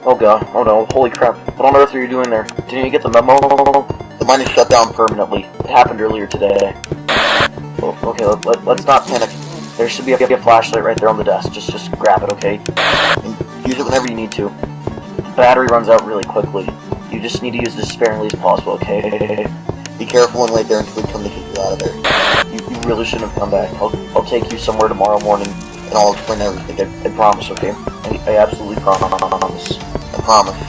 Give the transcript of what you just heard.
Oh god, oh no, holy crap. What on earth are you doing there? Didn't you get the memo? The mine is shut down permanently. It happened earlier today. Oh, okay, let's not panic. There should be a flashlight right there on the desk. Just grab it, okay? And use it whenever you need to. The battery runs out really quickly. You just need to use it as sparingly as possible, okay? Be careful and wait there until we come to get you out of there. You really shouldn't have come back. I'll take you somewhere tomorrow morning and I'll explain everything. I promise, okay? I absolutely promise. I promise.